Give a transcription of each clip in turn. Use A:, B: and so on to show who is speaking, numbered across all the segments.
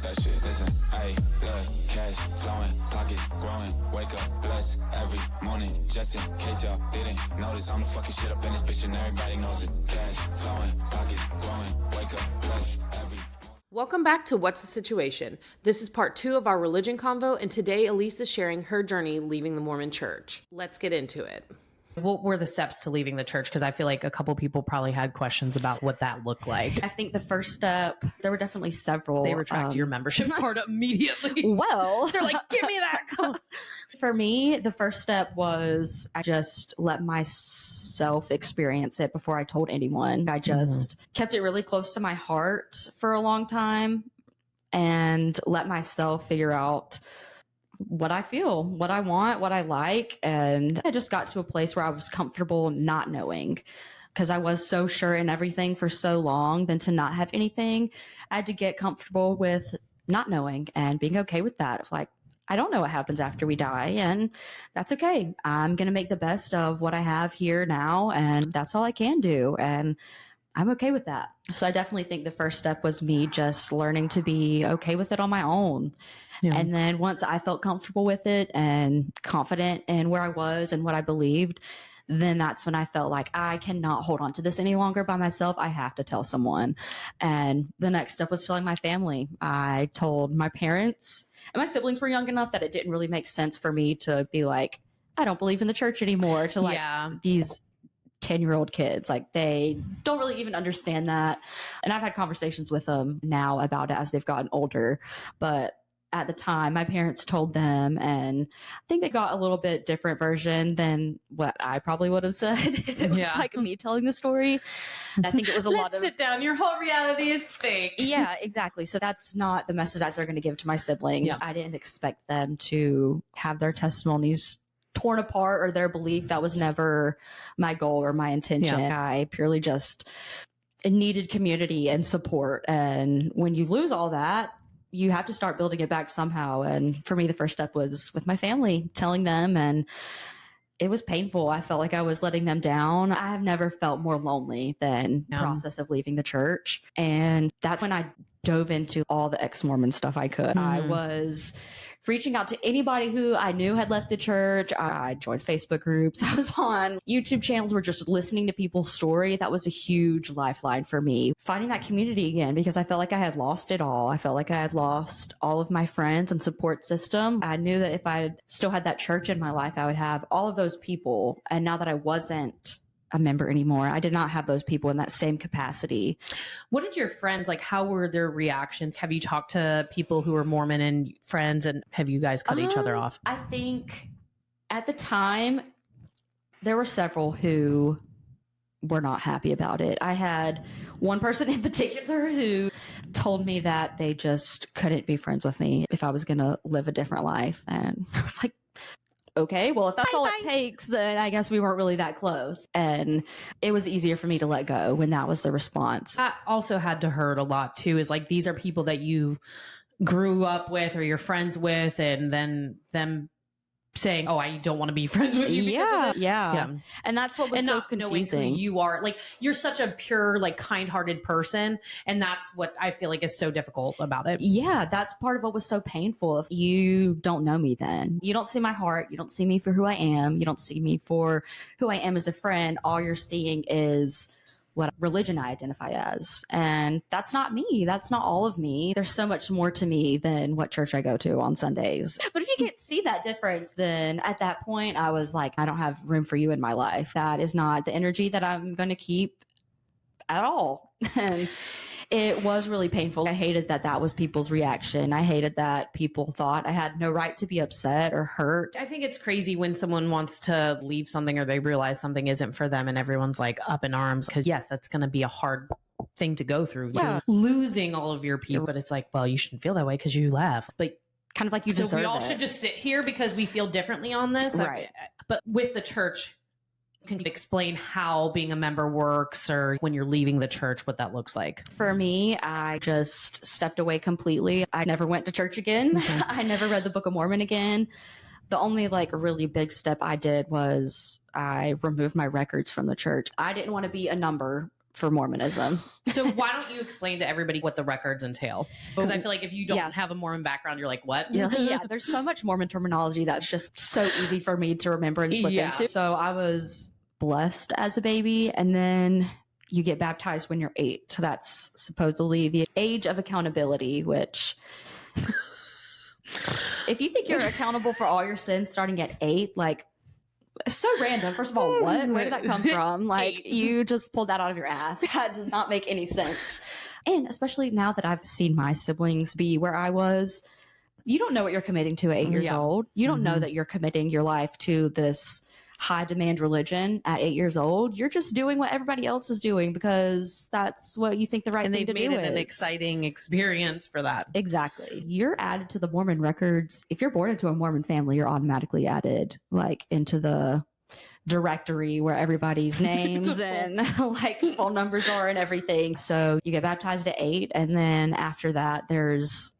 A: that shit. Listen, ayy, look, cash flowing, pockets growing, wake up, bless every morning. Just in case y'all didn't notice, I'm the fucking shit up in this bitch and everybody knows it. Cash flowing, pockets growing, wake up, bless every.
B: Welcome back to What's the Situation? This is part 2 of our religion convo, and today Elise is sharing her journey leaving the Mormon Church. Let's get into it. What were the steps to leaving the church? Because I feel like a couple people probably had questions about what that looked like.
C: I think the first step, there were definitely several.
B: They retracted your membership card immediately.
C: Well,
B: they're like, give me that.
C: For me, the first step was I just let myself experience it before I told anyone. I just kept it really close to my heart for a long time and let myself figure out what I feel, what I want, what I like. And I just got to a place where I was comfortable not knowing, because I was so sure in everything for so long. Then to not have anything, I had to get comfortable with not knowing and being okay with that. Like, I don't know what happens after we die, and that's okay. I'm going to make the best of what I have here now, and that's all I can do. And I'm okay with that. So I definitely think the first step was me just learning to be okay with it on my own. Yeah. And then once I felt comfortable with it and confident in where I was and what I believed, then that's when I felt like I cannot hold on to this any longer by myself. I have to tell someone. And the next step was telling my family. I told my parents, and my siblings were young enough that it didn't really make sense for me to be like, I don't believe in the church anymore, to like these 10-year-old kids. Like, they don't really even understand that. And I've had conversations with them now about it as they've gotten older. But at the time, my parents told them, and I think they got a little bit different version than what I probably would have said if it was like me telling the story. I think it was a lot of,
B: sit down, your whole reality is fake.
C: Yeah, exactly. So that's not the message that they're going to give to my siblings. Yeah. I didn't expect them to have their testimonies torn apart or their belief. That was never my goal or my intention. Yeah. I purely just needed community and support. And when you lose all that, you have to start building it back somehow. And for me, the first step was with my family, telling them, and it was painful. I felt like I was letting them down. I have never felt more lonely than the process of leaving the church. And that's when I dove into all the ex-Mormon stuff I could. I was reaching out to anybody who I knew had left the church. I joined Facebook groups. I was on YouTube channels, were just listening to people's story. That was a huge lifeline for me. Finding that community again, because I felt like I had lost it all. I felt like I had lost all of my friends and support system. I knew that if I still had that church in my life, I would have all of those people. And now that I wasn't a member anymore, I did not have those people in that same capacity.
B: What did your friends, like, how were their reactions? Have you talked to people who were Mormon and friends, and have you guys cut each other off?
C: I think at the time there were several who were not happy about it. I had one person in particular who told me that they just couldn't be friends with me if I was going to live a different life. And I was like, okay, well, if that's all it takes, then I guess we weren't really that close. And it was easier for me to let go when that was the response.
B: That also had to hurt a lot too, is like, these are people that you grew up with or you're friends with, and then them saying, oh, I don't want to be friends with you because of it.
C: Yeah. And that's what was so confusing.
B: You are like, you're such a pure, like, kind-hearted person. And that's what I feel like is so difficult about it.
C: Yeah. That's part of what was so painful. If you don't know me, then you don't see my heart. You don't see me for who I am. You don't see me for who I am as a friend. All you're seeing is what religion I identify as. And that's not me. That's not all of me. There's so much more to me than what church I go to on Sundays. But if you can't see that difference, then at that point I was like, I don't have room for you in my life. That is not the energy that I'm going to keep at all. And it was really painful. I hated that that was people's reaction. I hated that people thought I had no right to be upset or hurt.
B: I think it's crazy when someone wants to leave something or they realize something isn't for them and everyone's like up in arms, because yes, that's going to be a hard thing to go through.
C: Yeah.
B: Losing all of your people. But it's like, well, you shouldn't feel that way because you left. But
C: kind of like you deserve it.
B: So we all should just sit here because we feel differently on this.
C: Right.
B: But with the church, can you explain how being a member works, or when you're leaving the church, what that looks like?
C: For me, I just stepped away completely. I never went to church again. I never read the Book of Mormon again. The only like really big step I did was I removed my records from the church. I didn't want to be a number for Mormonism.
B: So why don't you explain to everybody what the records entail? Because I feel like if you don't have a Mormon background, you're like, what?
C: Yeah, there's so much Mormon terminology that's just so easy for me to remember and slip into. So I was blessed as a baby, and then you get baptized when you're 8. So that's supposedly the age of accountability, which if you think you're accountable for all your sins starting at 8, like, so random. First of all, what? Where did that come from? Like, you just pulled that out of your ass. That does not make any sense. And especially now that I've seen my siblings be where I was, you don't know what you're committing to at 8 years old. You don't know that you're committing your life to this high demand religion at 8 years old. You're just doing what everybody else is doing because that's what you think the right thing to do is. And they've made it
B: an exciting experience for that.
C: Exactly. You're added to the Mormon records. If you're born into a Mormon family, you're automatically added like into the directory where everybody's names and like phone numbers are and everything. So you get baptized at 8. And then after that, there's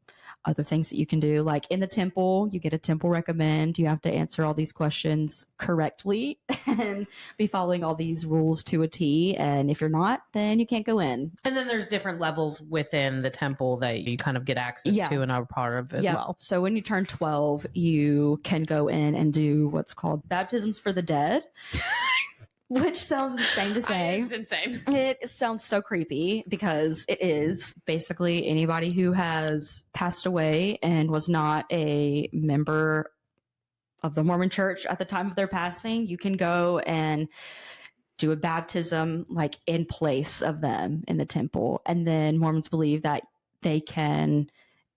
C: other things that you can do. Like in the temple, you get a temple recommend. You have to answer all these questions correctly and be following all these rules to a T. And if you're not, then you can't go in.
B: And then there's different levels within the temple that you kind of get access to and are part of as well.
C: So when you turn 12, you can go in and do what's called baptisms for the dead. Which sounds insane to say.
B: It's insane.
C: It sounds so creepy because it is. Basically, anybody who has passed away and was not a member of the Mormon Church at the time of their passing, you can go and do a baptism like in place of them in the temple. And then Mormons believe that they can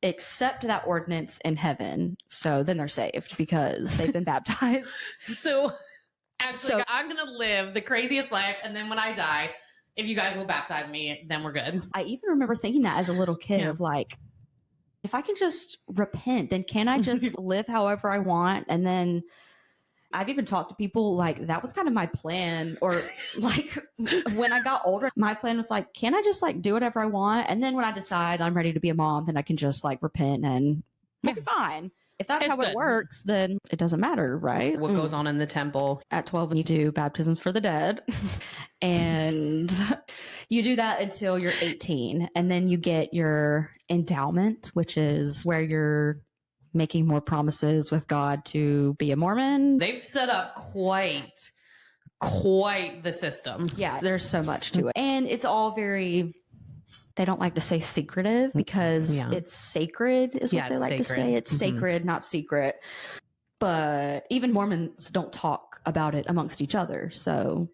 C: accept that ordinance in heaven. So then they're saved because they've been baptized.
B: Actually, I'm going to live the craziest life. And then when I die, if you guys will baptize me, then we're good.
C: I even remember thinking that as a little kid of like, if I can just repent, then can I just live however I want? And then I've even talked to people like that was kind of my plan. Or like when I got older, my plan was like, can I just like do whatever I want? And then when I decide I'm ready to be a mom, then I can just like repent and maybe fine. If that's how it works, then it doesn't matter, right?
B: What goes on in the temple.
C: At 12, you do baptisms for the dead. And you do that until you're 18. And then you get your endowment, which is where you're making more promises with God to be a Mormon.
B: They've set up quite the system.
C: Yeah, there's so much to it. And it's all very... They don't like to say secretive because it's sacred is what they like to say. It's sacred, not secret. But even Mormons don't talk about it amongst each other. So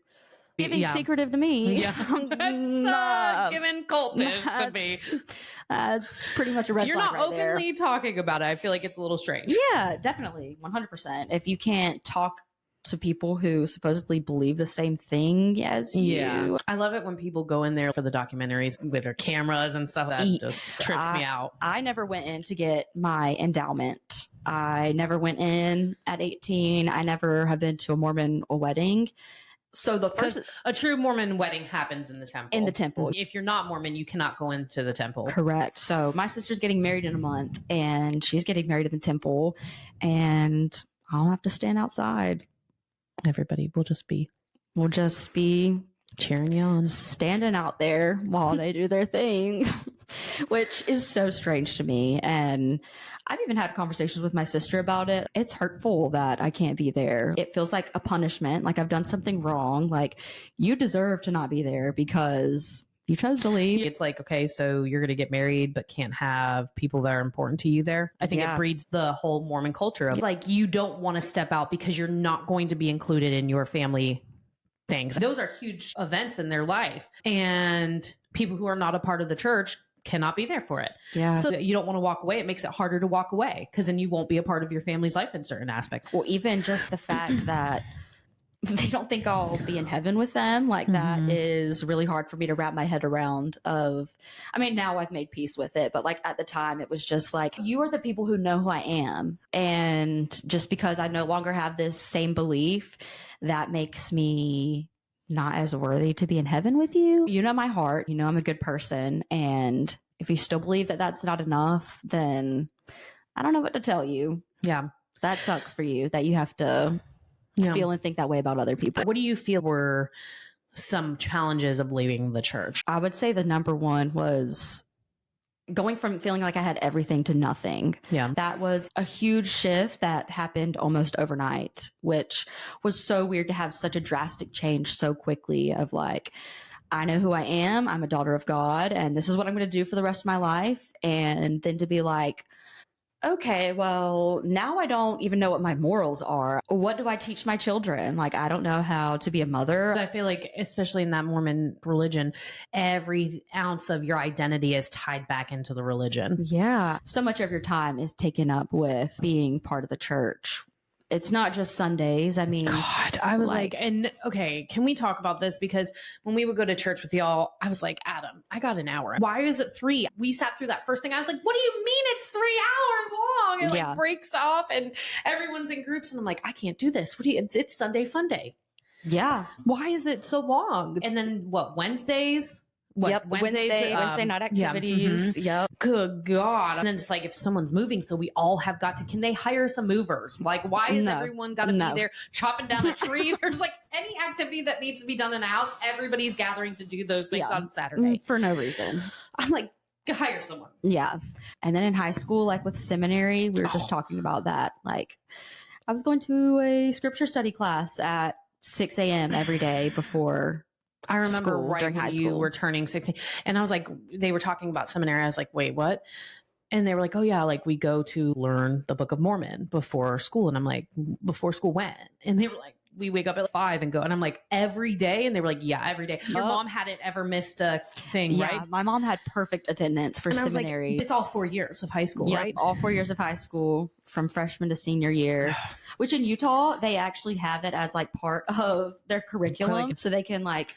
C: giving secretive to me.
B: Yeah. That's given cultish to me.
C: That's pretty much a red flag.
B: If you're not
C: right
B: openly talking about it, I feel like it's a little strange.
C: Yeah, definitely. 100%. If you can't talk to people who supposedly believe the same thing as you.
B: I love it when people go in there for the documentaries with their cameras and stuff. That just trips me out.
C: I never went in to get my endowment. I never went in at 18. I never have been to a Mormon wedding. So
B: a true Mormon wedding happens in the temple.
C: In the temple.
B: If you're not Mormon, you cannot go into the temple.
C: Correct. So my sister's getting married in a month and she's getting married in the temple and I'll have to stand outside.
B: Everybody will just be cheering you on,
C: standing out there while they do their thing, which is so strange to me. And I've even had conversations with my sister about it. It's hurtful that I can't be there. It feels like a punishment, like I've done something wrong. Like you deserve to not be there because you chose to leave.
B: It's like, okay, so you're going to get married, but can't have people that are important to you there. I think it breeds the whole Mormon culture of like, you don't want to step out because you're not going to be included in your family things. Those are huge events in their life. And people who are not a part of the church cannot be there for it.
C: Yeah.
B: So you don't want to walk away. It makes it harder to walk away because then you won't be a part of your family's life in certain aspects.
C: Well, even just the fact that they don't think I'll be in heaven with them. Like that is really hard for me to wrap my head around now I've made peace with it, but like at the time it was just like, you are the people who know who I am. And just because I no longer have this same belief, that makes me not as worthy to be in heaven with you. You know my heart, you know I'm a good person. And if you still believe that that's not enough, then I don't know what to tell you.
B: Yeah.
C: That sucks for you that you have to feel and think that way about other people.
B: What do you feel were some challenges of leaving the church?
C: I would say the number one was going from feeling like I had everything to nothing.
B: Yeah.
C: That was a huge shift that happened almost overnight, which was so weird to have such a drastic change so quickly of like, I know who I am. I'm a daughter of God, and this is what I'm going to do for the rest of my life. And then to be like, okay, well, now I don't even know what my morals are. What do I teach my children? Like, I don't know how to be a mother.
B: I feel like, especially in that Mormon religion, every ounce of your identity is tied back into the religion.
C: Yeah. So much of your time is taken up with being part of the church. It's not just Sundays. I mean,
B: God, I was like, and okay, can we talk about this? Because when we would go to church with y'all, I was like, Adam, I got an hour. Why is it 3? We sat through that first thing. I was like, what do you mean it's 3 hours long? It like breaks off and everyone's in groups. And I'm like, I can't do this. It's Sunday fun day.
C: Yeah.
B: Why is it so long? And then what, Wednesdays?
C: Wednesday night activities.
B: Yeah. Yep. Good God. And then it's like, if someone's moving, so we all have got to, can they hire some movers? Like, why is everyone got to be there chopping down a tree? There's like any activity that needs to be done in a house, everybody's gathering to do those things on Saturday.
C: For no reason.
B: I'm like, hire someone.
C: Yeah. And then in high school, like with seminary, we were just talking about that. Like, I was going to a scripture study class at 6 a.m. every day before
B: I remember
C: school,
B: right
C: during
B: when
C: high
B: you
C: school.
B: were turning 16 and I was like, they were talking about seminary. I was like, wait, what? And they were like, oh yeah, like we go to learn the Book of Mormon before school. And I'm like, before school when? And they were like, we wake up at 5 and go. And I'm like, every day? And they were like, yeah, every day. Your mom hadn't ever missed a thing, right?
C: My mom had perfect attendance for seminary.
B: Like, it's all 4 years of high school, right?
C: All 4 years of high school from freshman to senior year, which in Utah, they actually have it as like part of their curriculum. So they can like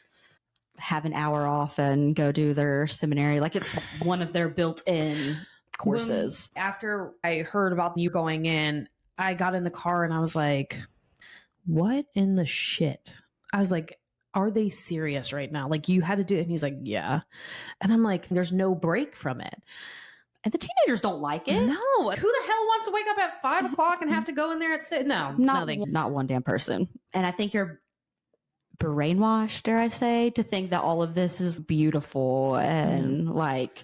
C: have an hour off and go do their seminary. Like it's one of their built-in courses.
B: After I heard about you going in, I got in the car and I was like, what in the shit? I was like, are they serious right now? Like you had to do it. And he's like, yeah. And I'm like, there's no break from it.
C: And the teenagers don't like it.
B: No. Who the hell wants to wake up at 5 o'clock and have to go in there at 6? No,
C: not one damn person. And I think you're brainwashed, dare I say, to think that all of this is beautiful and like,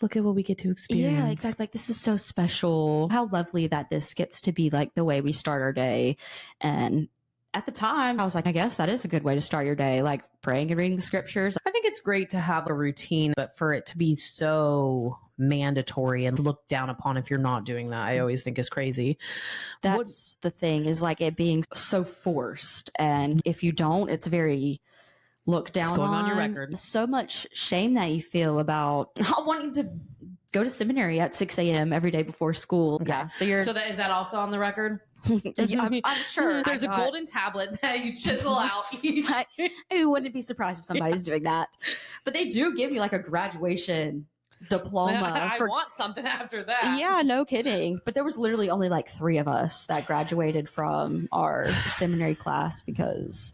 B: look at what we get to experience.
C: Yeah, exactly. Like this is so special. How lovely that this gets to be like the way we start our day. And at the time, I was like, I guess that is a good way to start your day, like praying and reading the scriptures.
B: I think it's great to have a routine, but for it to be so mandatory and looked down upon if you're not doing that, I always think is crazy.
C: That's the thing, is like it being so forced. And if you don't, it's very looked down
B: it's going on your record.
C: So much shame that you feel about not wanting to go to seminary at 6 a.m. every day before school.
B: Okay.
C: Yeah.
B: So that is that also on the record?
C: Yeah, I'm sure.
B: There's a golden tablet that you chisel out each.
C: I wouldn't be surprised if somebody's doing that. But they do give you like a graduation diploma.
B: I want something after that.
C: Yeah, no kidding. But there was literally only like 3 of us that graduated from our seminary class because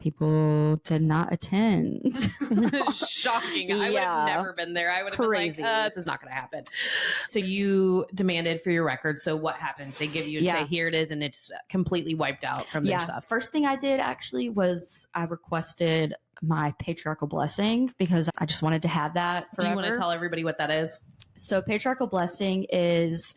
C: people did not attend.
B: Shocking. I would have never been there. I would have been like, this is not going to happen. So you demanded for your record. So what happens? They give you say, here it is, and it's completely wiped out from their stuff.
C: First thing I did actually was I requested my patriarchal blessing because I just wanted to have that forever.
B: Do you want to tell everybody what that is?
C: So patriarchal blessing is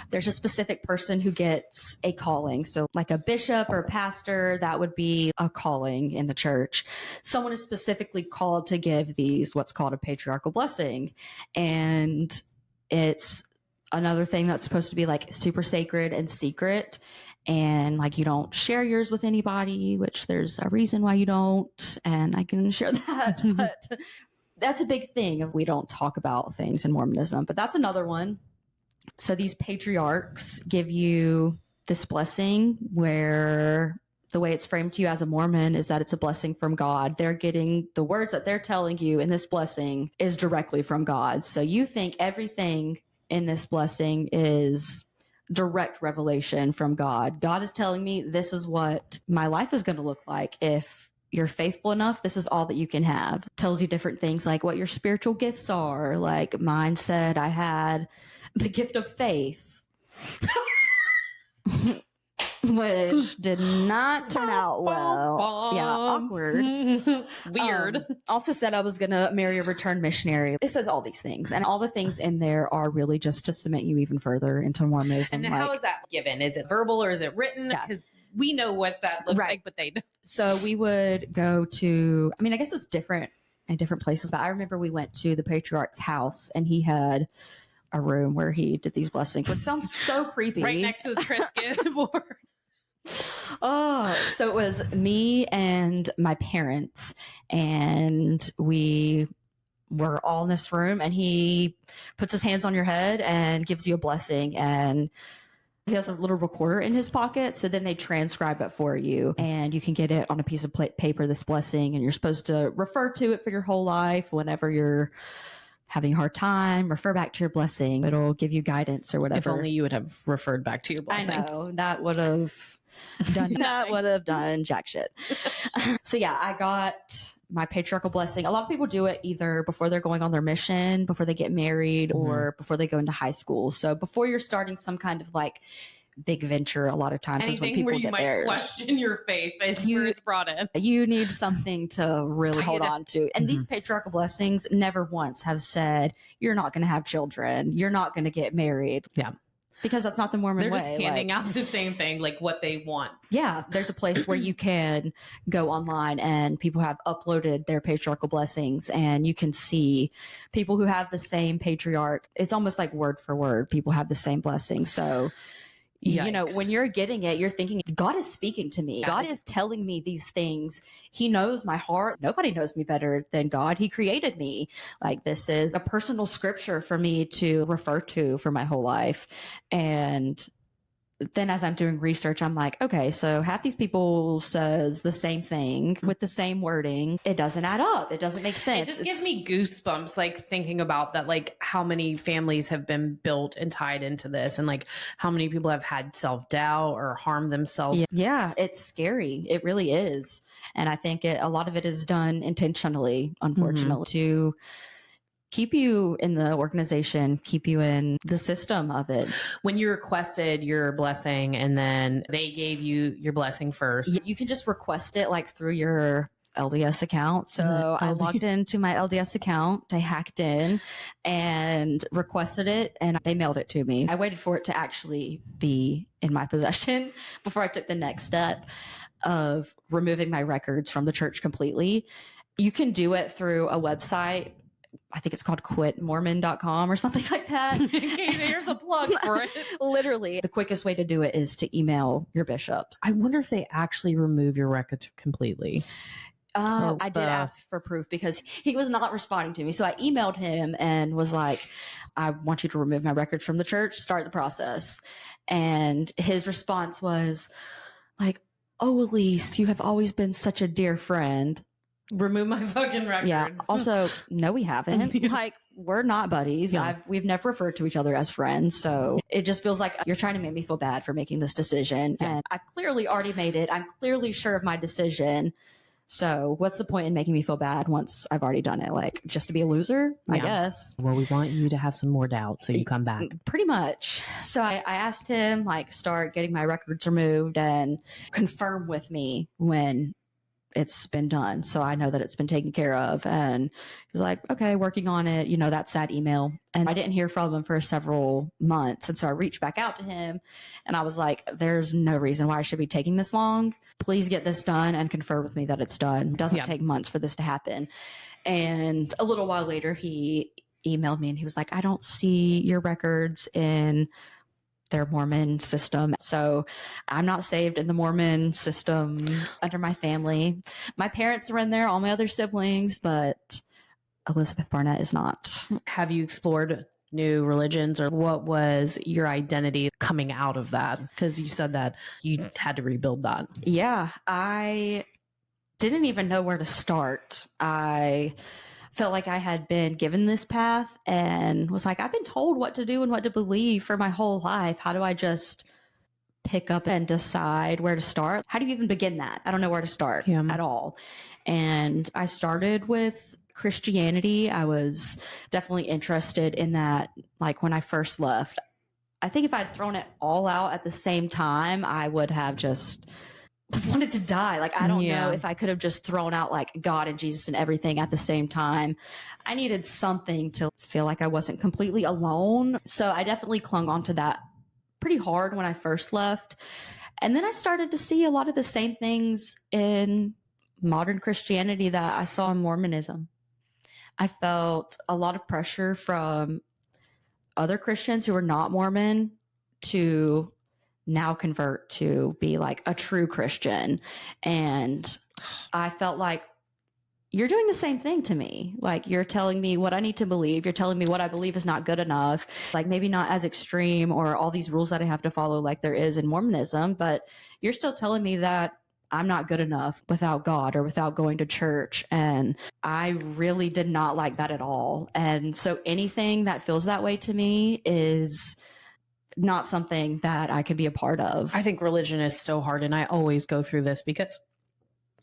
C: there's a specific person who gets a calling. So like a bishop or a pastor, that would be a calling in the church. Someone is specifically called to give these, what's called a patriarchal blessing. And it's another thing that's supposed to be like super sacred and secret. And like you don't share yours with anybody, which there's a reason why you don't. And I can share that. But that's a big thing if we don't talk about things in Mormonism. But that's another one. So these patriarchs give you this blessing where the way it's framed to you as a Mormon is that it's a blessing from God. They're getting the words that they're telling you in this blessing is directly from God. So you think everything in this blessing is direct revelation from God. God is telling me this is what my life is going to look like. If you're faithful enough, this is all that you can have. Tells you different things like what your spiritual gifts are. Like mine said I had the gift of faith. which did not turn out well. Yeah, awkward.
B: Weird.
C: Also said I was going to marry a returned missionary. It says all these things, and all the things in there are really just to cement you even further into Mormonism.
B: And how is that given? Is it verbal or is it written?
C: Yeah.
B: Because we know what that looks
C: Right.
B: like, but they don't.
C: So we would go to, I mean, I guess it's different in different places, but I remember we went to the Patriarch's house and he had a room where he did these blessings, which sounds so creepy.
B: Right next to the Triscuit board.
C: Oh, so it was me and my parents, and we were all in this room, and he puts his hands on your head and gives you a blessing, and he has a little recorder in his pocket, so then they transcribe it for you, and you can get it on a piece of paper, this blessing, and you're supposed to refer to it for your whole life. Whenever you're having a hard time, refer back to your blessing. It'll give you guidance or whatever.
B: If only you would have referred back to your blessing.
C: I know, that would have done jack shit. So yeah, I got my patriarchal blessing. A lot of people do it either before they're going on their mission, before they get married, or before they go into high school. So before you're starting some kind of like big venture, a lot of times is when
B: Anything
C: people
B: where you
C: get
B: might
C: theirs.
B: question your faith is where it's brought in.
C: You need something to really
B: Tie
C: hold
B: it up.
C: on to. And these patriarchal blessings never once have said, you're not going to have children. You're not going to get married.
B: Yeah.
C: Because that's not the Mormon
B: They're
C: way.
B: just handing out the same thing, like what they want.
C: Yeah, there's a place where you can go online and people have uploaded their patriarchal blessings, and you can see people who have the same patriarch. It's almost like word for word. People have the same blessing. So, you know,
B: Yikes.
C: when you're getting it, you're thinking, God is speaking to me.
B: Yeah,
C: God
B: it's-
C: is telling me these things. He knows my heart. Nobody knows me better than God. He created me. Like, this is a personal scripture for me to refer to for my whole life. And then as I'm doing research, I'm like, okay, so half these people says the same thing with the same wording. It doesn't add up. It doesn't make sense.
B: It just gives me goosebumps, like thinking about that, like how many families have been built and tied into this, and like how many people have had self-doubt or harmed themselves.
C: Yeah, it's scary. It really is. And I think a lot of it is done intentionally, unfortunately, to keep you in the organization, keep you in the system of it.
B: When you requested your blessing and then they gave you your blessing first.
C: You can just request it like through your LDS account. So I logged into my LDS account. I hacked in and requested it, and they mailed it to me. I waited for it to actually be in my possession before I took the next step of removing my records from the church completely. You can do it through a website. I think it's called quitmormon.com or something like that.
B: Okay, there's a plug for it.
C: Literally, the quickest way to do it is to email your bishops.
B: I wonder if they actually remove your records completely.
C: I did ask for proof because he was not responding to me. So I emailed him and was like, I want you to remove my records from the church, start the process. And his response was like, oh, Elise, you have always been such a dear friend.
B: Remove my fucking records.
C: Yeah. Also, no, we haven't.
B: Yeah.
C: Like, we're not buddies.
B: Yeah.
C: We've never referred to each other as friends. So it just feels like you're trying to make me feel bad for making this decision.
B: Yeah.
C: And I've clearly already made it. I'm clearly sure of my decision. So what's the point in making me feel bad once I've already done it? Like, just to be a loser, I
B: Yeah.
C: guess.
B: Well, we want you to have some more doubt, so you come back.
C: Pretty much. So I asked him, like, start getting my records removed and confirm with me when it's been done. So I know that it's been taken care of. And he was like, okay, working on it. You know, that sad email. And I didn't hear from him for several months. And so I reached back out to him and I was like, there's no reason why I should be taking this long. Please get this done and confirm with me that it's done. It doesn't take months for this to happen. And a little while later, he emailed me and he was like, I don't see your records in their Mormon system. So I'm not saved in the Mormon system under my family. My parents are in there, all my other siblings, but Elizabeth Barnett is not.
B: Have you explored new religions, or what was your identity coming out of that? Because you said that you had to rebuild that.
C: Yeah, I didn't even know where to start. I felt like I had been given this path and was like, I've been told what to do and what to believe for my whole life. How do I just pick up and decide where to start? How do you even begin that? I don't know where to start at all. And I started with Christianity. I was definitely interested in that. Like, when I first left, I think if I'd thrown it all out at the same time, I would have just wanted to die. Like, I don't know if I could have just thrown out like God and Jesus and everything at the same time. I needed something to feel like I wasn't completely alone. So I definitely clung on to that pretty hard when I first left. And then I started to see a lot of the same things in modern Christianity that I saw in Mormonism. I felt a lot of pressure from other Christians who were not Mormon to now convert to be like a true Christian. And I felt like, you're doing the same thing to me. Like, you're telling me what I need to believe. You're telling me what I believe is not good enough. Like, maybe not as extreme or all these rules that I have to follow like there is in Mormonism, but you're still telling me that I'm not good enough without God or without going to church. And I really did not like that at all. And so anything that feels that way to me is not something that I can be a part of.
B: I think religion is so hard, and I always go through this because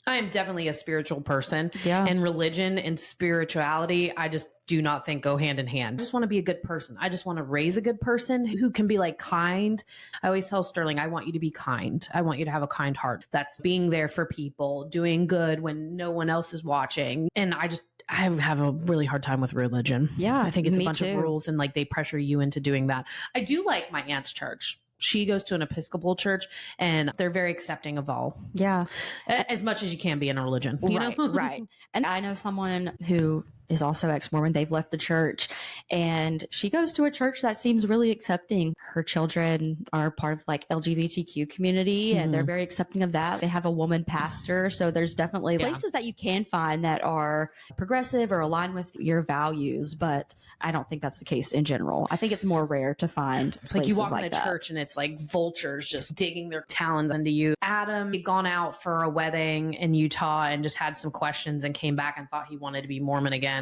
B: I am definitely a spiritual person.
C: Yeah.
B: And religion and spirituality, I just do not think go hand in hand. I just want to be a good person. I just want to raise a good person who can be like kind. I always tell Sterling, I want you to be kind. I want you to have a kind heart. That's being there for people, doing good when no one else is watching. And I have a really hard time with religion.
C: Yeah,
B: I think it's a
C: me
B: bunch
C: too.
B: of rules and like they pressure you into doing that. I do like my aunt's church. She goes to an Episcopal church and they're very accepting of all.
C: Yeah.
B: As much as you can be in a religion. You
C: Right,
B: know?
C: right. And I know someone who is also ex-Mormon. They've left the church and she goes to a church that seems really accepting. Her children are part of like LGBTQ community and they're very accepting of that. They have a woman pastor. So there's definitely places that you can find that are progressive or aligned with your values, but I don't think that's the case in general. I think it's more rare to find.
B: It's like you walk
C: like
B: in a church and it's like vultures just digging their talons into you. Adam had gone out for a wedding in Utah and just had some questions and came back and thought he wanted to be Mormon again.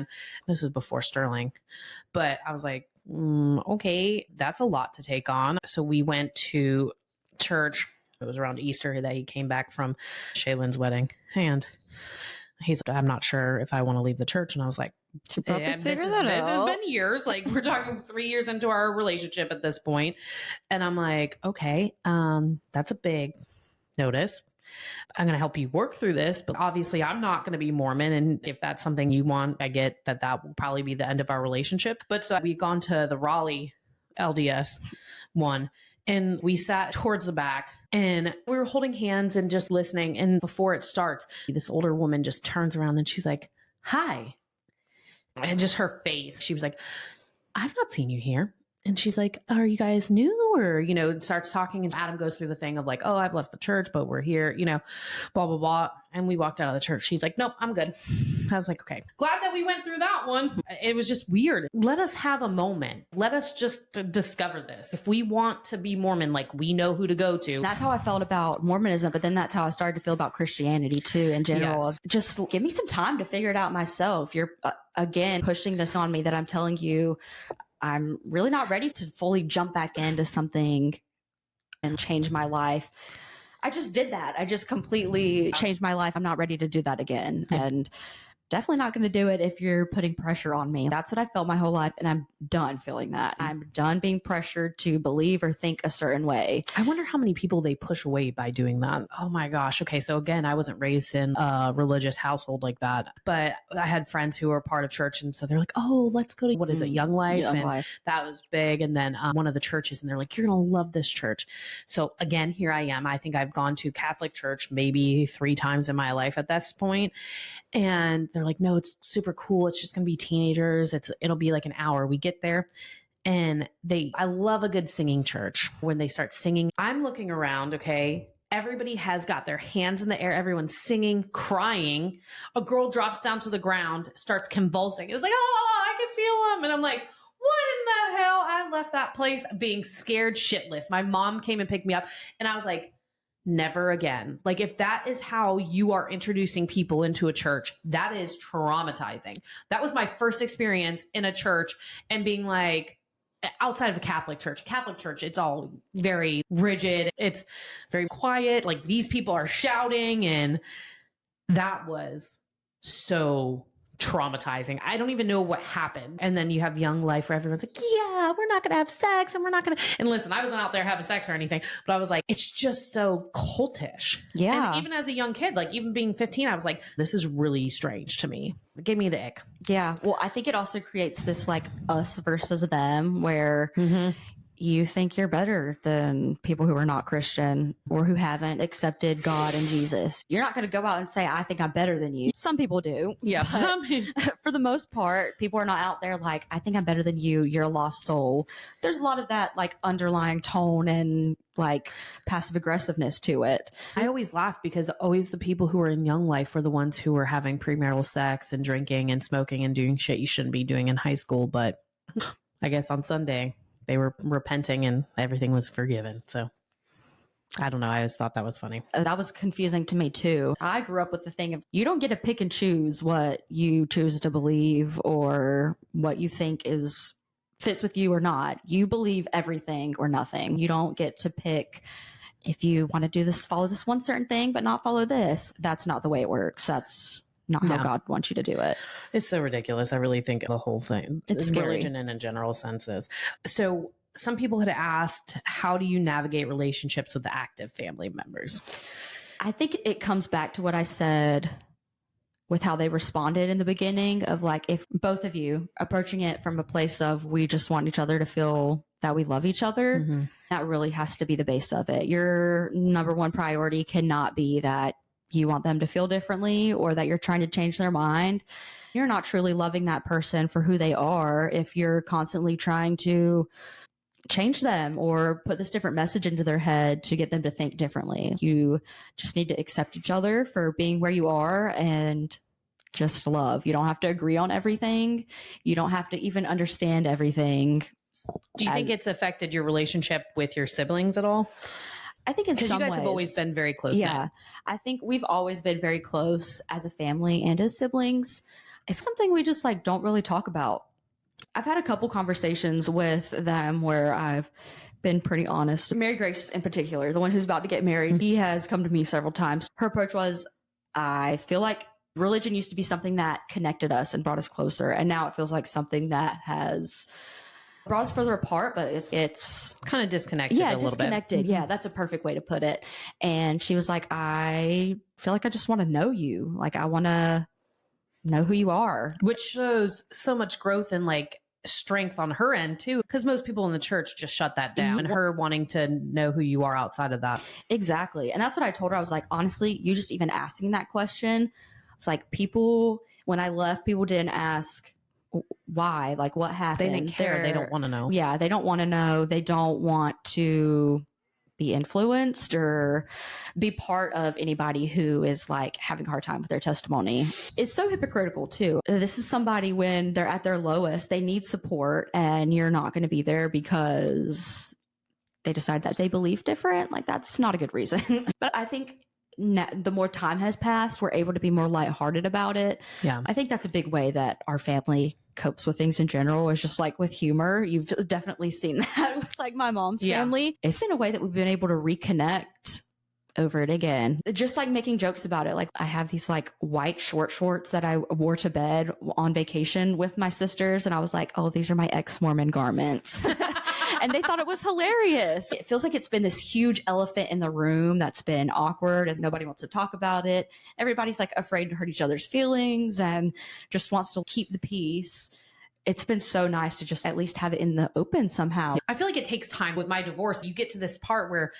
B: This was before Sterling. But I was like, okay, that's a lot to take on. So we went to church. It was around Easter that he came back from Shaylin's wedding. And he's like, I'm not sure if I want to leave the church. And I was like, this has been years. Like, we're talking 3 years into our relationship at this point. And I'm like, okay, that's a big notice. I'm going to help you work through this, but obviously I'm not going to be Mormon. And if that's something you want, I get that will probably be the end of our relationship. But so we've gone to the Raleigh LDS one and we sat towards the back and we were holding hands and just listening. And before it starts, this older woman just turns around and she's like, hi. And just her face, she was like, I've not seen you here. And she's like, are you guys new? Or, you know, starts talking. And Adam goes through the thing of like, oh, I've left the church, but we're here, you know, blah, blah, blah. And we walked out of the church. She's like, nope, I'm good. I was like, okay, glad that we went through that one. It was just weird. Let us have a moment. Let us just discover this. If we want to be Mormon, like we know who to go to.
C: That's how I felt about Mormonism. But then that's how I started to feel about Christianity too, in general.
B: Yes.
C: Just give me some time to figure it out myself. You're again pushing this on me that I'm telling you, I'm really not ready to fully jump back into something and change my life. I just did that. I just completely changed my life. I'm not ready to do that again. And definitely not going to do it if you're putting pressure on me. That's what I felt my whole life. And I'm done feeling that. I'm done being pressured to believe or think a certain way.
B: I wonder how many people they push away by doing that. Oh my gosh. Okay. So again, I wasn't raised in a religious household like that, but I had friends who were part of church. And so they're like, oh, let's go to, what is it? Young Life.
C: Young
B: and
C: Life.
B: that was big. And then one of the churches and they're like, you're going to love this church. So again, here I am. I think I've gone to Catholic church maybe 3 times in my life at this point. And they're like, no, it's super cool. It's just going to be teenagers. It'll be like an hour. We get there and I love a good singing church. When they start singing, I'm looking around. Okay. Everybody has got their hands in the air. Everyone's singing, crying. A girl drops down to the ground, starts convulsing. It was like, oh, I can feel them. And I'm like, what in the hell? I left that place being scared shitless. My mom came and picked me up and I was like, never again. Like, if that is how you are introducing people into a church, that is traumatizing. That was my first experience in a church and being like, outside of a Catholic church, it's all very rigid. It's very quiet. Like, these people are shouting, and that was so traumatizing. I don't even know what happened. And then you have young life where everyone's like, yeah, we're not going to have sex and we're not going to. And listen, I wasn't out there having sex or anything, but I was like, it's just so cultish.
C: Yeah.
B: And even as a young kid, like even being 15, I was like, this is really strange to me. It gave me the ick.
C: Yeah. Well, I think it also creates this like us versus them where you think you're better than people who are not Christian or who haven't accepted God and Jesus. You're not going to go out and say, I think I'm better than you. Some people do.
B: Yeah.
C: For the most part, people are not out there like, I think I'm better than you. You're a lost soul. There's a lot of that like underlying tone and like passive aggressiveness to it.
B: I always laugh because always the people who are in young life were the ones who were having premarital sex and drinking and smoking and doing shit you shouldn't be doing in high school. But I guess on Sunday they were repenting and everything was forgiven. So I don't know. I always thought that was funny.
C: That was confusing to me too. I grew up with the thing of you don't get to pick and choose what you choose to believe or what you think is fits with you or not. You believe everything or nothing. You don't get to pick if you want to do this, follow this one certain thing, but not follow this. That's not the way it works. That's not how God wants you to do it.
B: It's so ridiculous. I really think the whole thing,
C: it's scary.
B: Religion and in general senses. So some people had asked, how do you navigate relationships with the active family members?
C: I think it comes back to what I said with how they responded in the beginning of like, if both of you approaching it from a place of we just want each other to feel that we love each other, that really has to be the base of it. Your number one priority cannot be that you want them to feel differently or that you're trying to change their mind. You're not truly loving that person for who they are if you're constantly trying to change them or put this different message into their head to get them to think differently. You just need to accept each other for being where you are and just love. You don't have to agree on everything. You don't have to even understand everything.
B: Do you think it's affected your relationship with your siblings at all?
C: I think in some ways.
B: Because you guys have always been very close.
C: Yeah. I think we've always been very close as a family and as siblings. It's something we just like don't really talk about. I've had a couple conversations with them where I've been pretty honest. Mary Grace in particular, the one who's about to get married, he has come to me several times. Her approach was, I feel like religion used to be something that connected us and brought us closer. And now it feels like something that has brought us further apart, but it's
B: kind of disconnected.
C: Yeah,
B: a little
C: disconnected.
B: bit.
C: Yeah, that's a perfect way to put it. And she was like, I feel like I just want to know you. Like I want to know who you are.
B: Which shows so much growth and like strength on her end too, because most people in the church just shut that down, and her wanting to know who you are outside of that.
C: Exactly. And that's what I told her. I was like, honestly, you just even asking that question, it's like people, when I left, people didn't ask why, like what happened.
B: They didn't care. They don't want to know.
C: Yeah, they don't want to know. They don't want to be influenced or be part of anybody who is like having a hard time with their testimony. It's so hypocritical too. This is somebody when they're at their lowest, they need support, and you're not going to be there because they decide that they believe different. Like that's not a good reason. But I think the more time has passed, we're able to be more lighthearted about it.
B: Yeah.
C: I think that's a big way that our family copes with things in general, is just like with humor. You've definitely seen that with like my mom's family. It's in a way that we've been able to reconnect over it again. Just like making jokes about it. Like I have these like white short shorts that I wore to bed on vacation with my sisters. And I was like, oh, these are my ex-Mormon garments. And they thought it was hilarious. It feels like it's been this huge elephant in the room that's been awkward and nobody wants to talk about it. Everybody's like afraid to hurt each other's feelings and just wants to keep the peace. It's been so nice to just at least have it in the open somehow.
B: I feel like it takes time. With my divorce, you get to this part where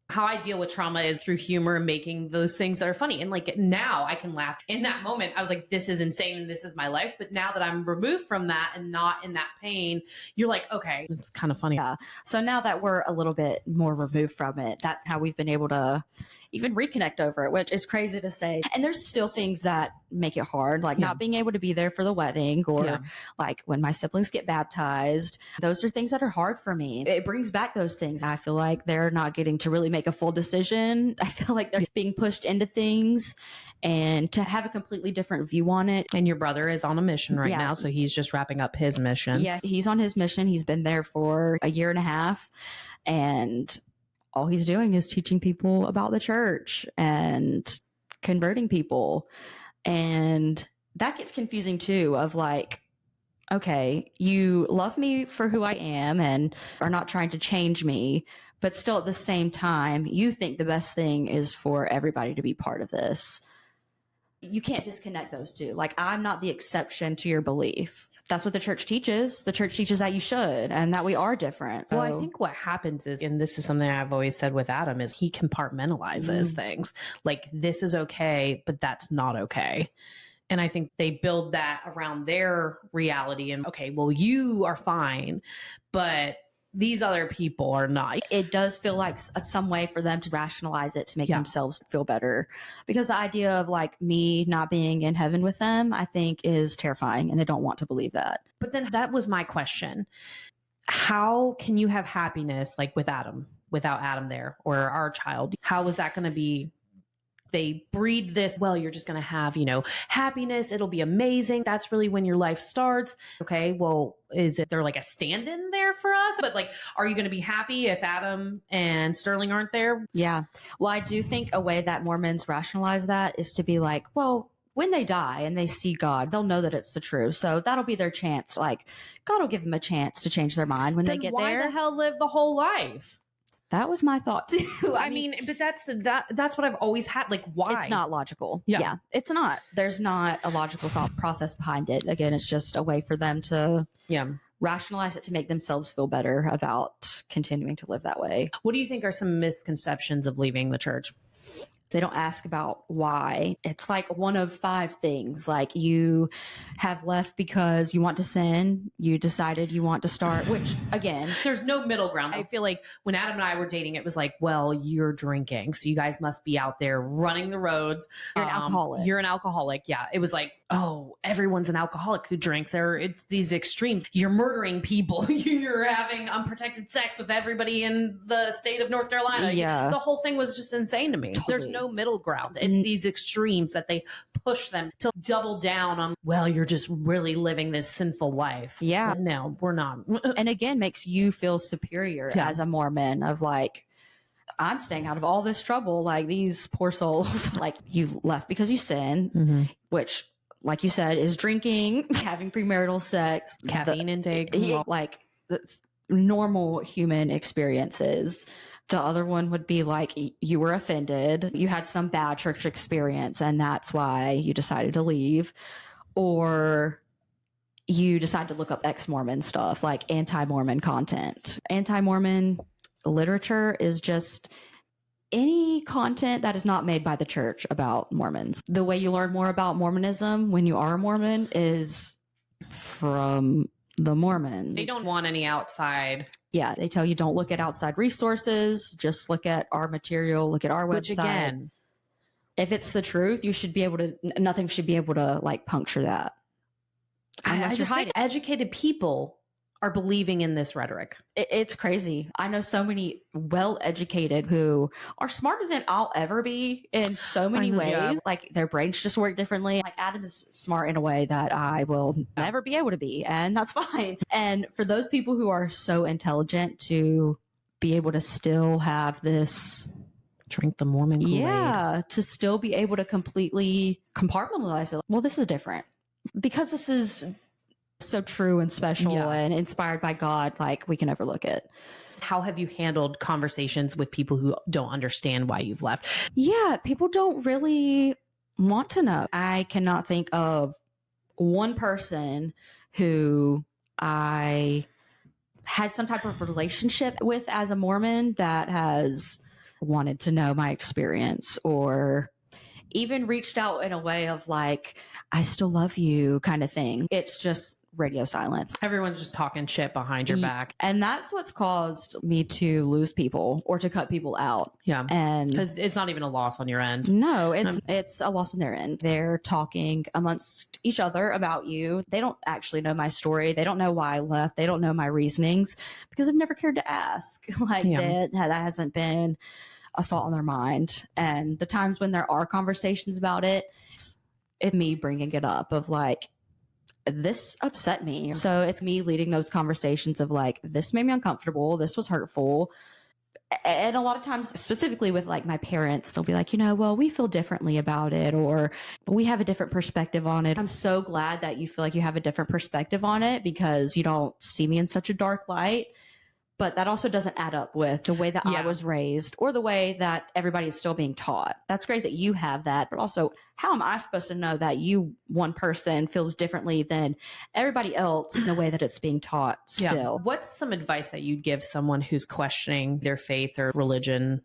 B: how I deal with trauma is through humor and making those things that are funny. And like now I can laugh. In that moment, I was like, this is insane and this is my life. But now that I'm removed from that and not in that pain, you're like, okay, it's kind of funny.
C: Yeah. So now that we're a little bit more removed from it, that's how we've been able to even reconnect over it, which is crazy to say. And there's still things that make it hard, like not being able to be there for the wedding or like when my siblings get baptized. Those are things that are hard for me. It brings back those things. I feel like they're not getting to really make a full decision. I feel like they're being pushed into things and to have a completely different view on it.
B: And your brother is on a mission right now. So he's just wrapping up his mission.
C: Yeah, he's on his mission. He's been there for a year and a half. And all he's doing is teaching people about the church and converting people. And that gets confusing too, of like, okay, you love me for who I am and are not trying to change me, but still at the same time, you think the best thing is for everybody to be part of this. You can't disconnect those two. Like, I'm not the exception to your belief. That's what the church teaches. The church teaches that you should, and that we are different.
B: Well, I think what happens is, and this is something I've always said with Adam, is he compartmentalizes things. Like, this is okay, but that's not okay. And I think they build that around their reality and, okay, well, you are fine, but these other people are not.
C: It does feel like some way for them to rationalize it to make themselves feel better, because the idea of like me not being in heaven with them, I think, is terrifying, and they don't want to believe that.
B: But then that was my question. How can you have happiness like with Adam, without Adam there, or our child? How is that going to be? They breed this, well, you're just going to have, happiness. It'll be amazing. That's really when your life starts. Okay, well, is it there like a stand-in there for us? But like, are you going to be happy if Adam and Sterling aren't there?
C: Yeah. Well, I do think a way that Mormons rationalize that is to be like, well, when they die and they see God, they'll know that it's the truth. So that'll be their chance. Like, God will give them a chance to change their mind when they get there.
B: Why the hell live the whole life?
C: That was my thought too.
B: I mean, but that's what I've always had. Like, why?
C: It's not logical.
B: Yeah,
C: it's not. There's not a logical thought process behind it. Again, it's just a way for them to rationalize it to make themselves feel better about continuing to live that way.
B: What do you think are some misconceptions of leaving the church?
C: They don't ask about why. It's like one of 5 things. Like, you have left because you want to sin. You decided you want to start, which again,
B: there's no middle ground. I feel like when Adam and I were dating, it was like, well, you're drinking, so you guys must be out there running the roads.
C: You're an alcoholic.
B: You're an alcoholic. Yeah. It was like, oh, everyone's an alcoholic who drinks. It's these extremes. You're murdering people. You're having unprotected sex with everybody in the state of North Carolina.
C: Yeah.
B: The whole thing was just insane to me.
C: Totally.
B: There's no middle ground. It's these extremes that they push them to double down on, well, you're just really living this sinful life.
C: Yeah.
B: So, no, we're not.
C: And again, makes you feel superior as a Mormon, of like, I'm staying out of all this trouble. Like, these poor souls, like, you left because you sin, which, like you said, is drinking, having premarital sex,
B: caffeine intake,
C: like the normal human experiences. The other one would be like, you were offended, you had some bad church experience, and that's why you decided to leave. Or you decide to look up ex-Mormon stuff, like anti-Mormon content. Anti-Mormon literature is just any content that is not made by the church about Mormons. The way you learn more about Mormonism when you are a Mormon is from the Mormon.
B: They don't want any outside.
C: Yeah, they tell you don't look at outside resources, just look at our material, look at our website.
B: Which again,
C: if it's the truth, you should be able to, nothing should be able to like puncture that.
B: I just think educated people are believing in this rhetoric.
C: It's crazy. I know so many well-educated who are smarter than I'll ever be in so many ways. Yeah. Like, their brains just work differently. Like, Adam is smart in a way that I will never be able to be, and that's fine. And for those people who are so intelligent to be able to still have this,
B: drink the Mormon Kool-Aid.
C: Yeah, to still be able to completely compartmentalize it. Well, this is different because this is so true and special and inspired by God, like, we can overlook it.
B: How have you handled conversations with people who don't understand why you've left?
C: Yeah, people don't really want to know. I cannot think of one person who I had some type of relationship with as a Mormon that has wanted to know my experience, or even reached out in a way of like, I still love you kind of thing. It's just radio silence.
B: Everyone's just talking shit behind your back.
C: And that's what's caused me to lose people or to cut people out.
B: Yeah.
C: And
B: because it's not even a loss on your end.
C: No, it's a loss on their end. They're talking amongst each other about you. They don't actually know my story. They don't know why I left. They don't know my reasonings because I've never cared to ask. Like, that hasn't been a thought on their mind. And the times when there are conversations about it, it's me bringing it up of like, this upset me. So it's me leading those conversations of like, this made me uncomfortable. This was hurtful. And a lot of times, specifically with like my parents, they'll be like, you know, well, we feel differently about it, or we have a different perspective on it. I'm so glad that you feel like you have a different perspective on it, because you don't see me in such a dark light. But that also doesn't add up with the way that I was raised, or the way that everybody is still being taught. That's great that you have that, but also, how am I supposed to know that you, one person, feels differently than everybody else in the way that it's being taught still?
B: What's some advice that you'd give someone who's questioning their faith or religion?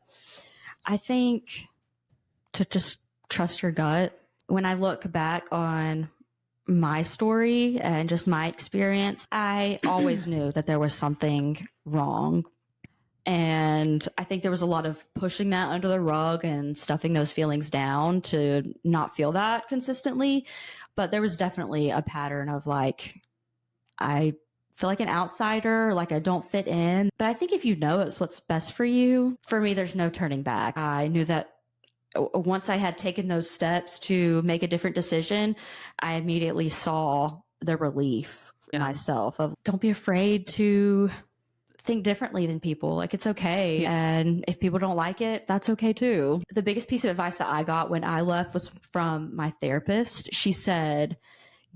C: I think to just trust your gut. When I look back on my story and just my experience, I always knew that there was something wrong. And I think there was a lot of pushing that under the rug and stuffing those feelings down to not feel that consistently. But there was definitely a pattern of like, I feel like an outsider, like I don't fit in. But I think if you know it's what's best for you, for me, there's no turning back. I knew that once I had taken those steps to make a different decision, I immediately saw the relief myself of, don't be afraid to think differently than people. Like, it's okay. And if people don't like it, that's okay too. The biggest piece of advice that I got when I left was from my therapist. She said,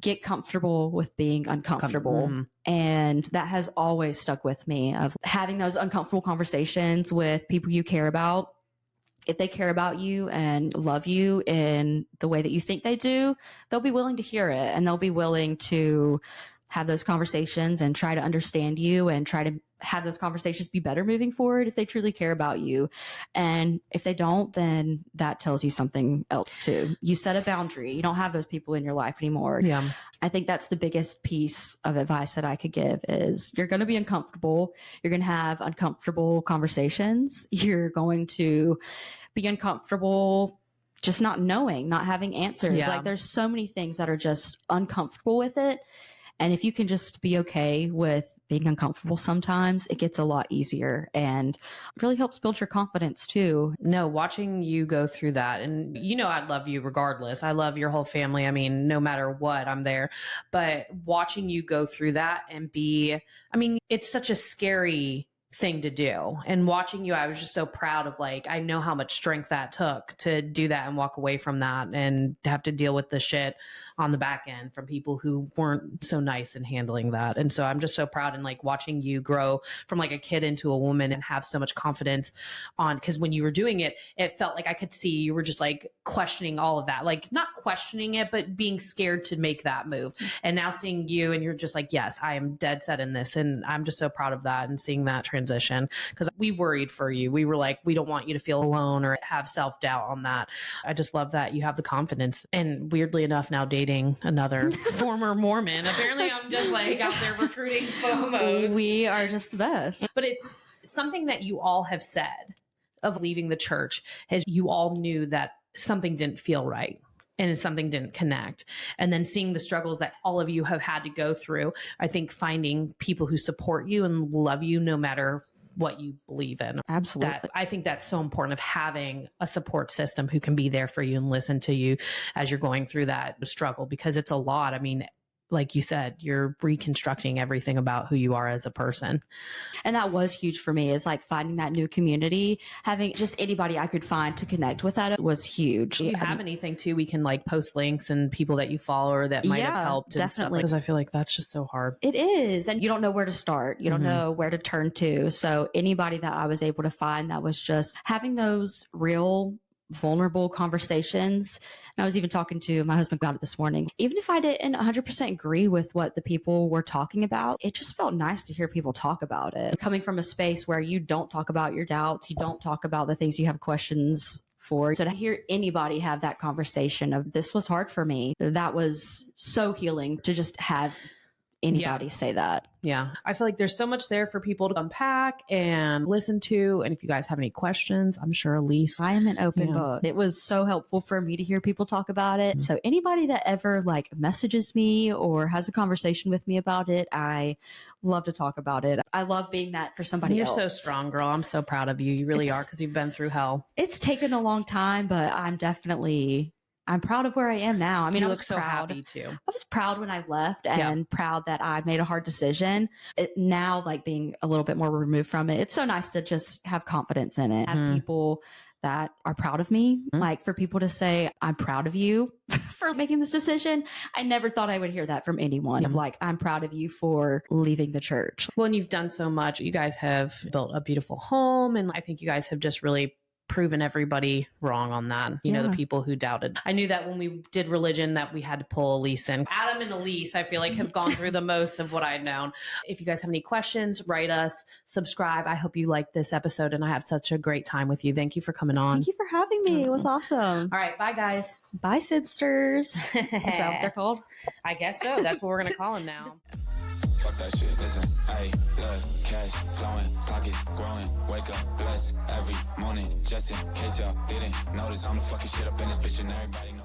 C: get comfortable with being uncomfortable. And that has always stuck with me, of having those uncomfortable conversations with people you care about. If they care about you and love you in the way that you think they do, they'll be willing to hear it, and they'll be willing to have those conversations and try to understand you and try to have those conversations be better moving forward if they truly care about you. And if they don't, then that tells you something else too. You set a boundary. You don't have those people in your life anymore.
B: Yeah.
C: I think that's the biggest piece of advice that I could give is, you're going to be uncomfortable. You're going to have uncomfortable conversations. You're going to be uncomfortable just not knowing, not having answers. Like, there's so many things that are just uncomfortable with it. And if you can just be okay with being uncomfortable sometimes, it gets a lot easier and really helps build your confidence too.
B: No, watching you go through that, and you know, I love you regardless. I love your whole family. I mean, no matter what, I'm there. But watching you go through that and it's such a scary thing to do. And watching you, I was just so proud of, like, I know how much strength that took to do that and walk away from that and have to deal with the shit on the back end from people who weren't so nice in handling that. And so I'm just so proud, and like watching you grow from like a kid into a woman and have so much confidence because when you were doing it, it felt like I could see you were just like questioning all of that, like not questioning it, but being scared to make that move. And now seeing you, and you're just like, yes, I am dead set in this. And I'm just so proud of that, and seeing that transition, because we worried for you. We were like, we don't want you to feel alone or have self-doubt on that. I just love that you have the confidence. And weirdly enough, now dating another former Mormon. Apparently I'm just like out there recruiting FOMOs.
C: We are just the best.
B: But it's something that you all have said of leaving the church, is you all knew that something didn't feel right and something didn't connect. And then seeing the struggles that all of you have had to go through, I think finding people who support you and love you no matter what you believe in.
C: Absolutely.
B: I think that's so important, of having a support system who can be there for you and listen to you as you're going through that struggle, because it's a lot. I mean, like you said, you're reconstructing everything about who you are as a person.
C: And that was huge for me, is like finding that new community. Having just anybody I could find to connect with that was huge.
B: Do you have anything too? We can like post links and people that you follow or that might have helped.
C: Definitely.
B: Because I feel like that's just so hard.
C: It is. And you don't know where to start. You don't know where to turn to. So anybody that I was able to find that was just having those real vulnerable conversations. And I was even talking to my husband about it this morning. Even if I didn't 100% agree with what the people were talking about, it just felt nice to hear people talk about it. Coming from a space where you don't talk about your doubts, you don't talk about the things you have questions for. So to hear anybody have that conversation of, this was hard for me, that was so healing to just have anybody say that.
B: Yeah. I feel like there's so much there for people to unpack and listen to. And if you guys have any questions, I'm sure Elise.
C: I am an open book. It was so helpful for me to hear people talk about it. So anybody that ever like messages me or has a conversation with me about it, I love to talk about it. I love being that for somebody else.
B: You're so strong, girl. I'm so proud of you. You really are, because you've been through hell.
C: It's taken a long time, but I'm definitely I'm proud of where I am now. I mean,
B: You
C: I
B: look
C: was
B: so
C: proud.
B: happy too.
C: I was proud when I left and proud that I made a hard decision. Now, like being a little bit more removed from it, it's so nice to just have confidence in it. Have people that are proud of me. Like for people to say, I'm proud of you for making this decision. I never thought I would hear that from anyone of like, I'm proud of you for leaving the church.
B: Well, and you've done so much. You guys have built a beautiful home. And I think you guys have just really proven everybody wrong on that. You know, the people who doubted. I knew that when we did religion that we had to pull Elise in. Adam and Elise, I feel like, have gone through the most of what I'd known. If you guys have any questions, write us, subscribe. I hope you liked this episode and I had such a great time with you. Thank you for coming on.
C: Thank you for having me. It was awesome.
B: All right. Bye, guys.
C: Bye, sisters. Is that what they're called?
B: I guess so. That's what we're going to call them now.
A: Fuck that shit, listen, ayy, look, cash flowing, pockets growing, wake up, blessed every morning, just in case y'all didn't notice, I'm the fucking shit up in this bitch and everybody knows.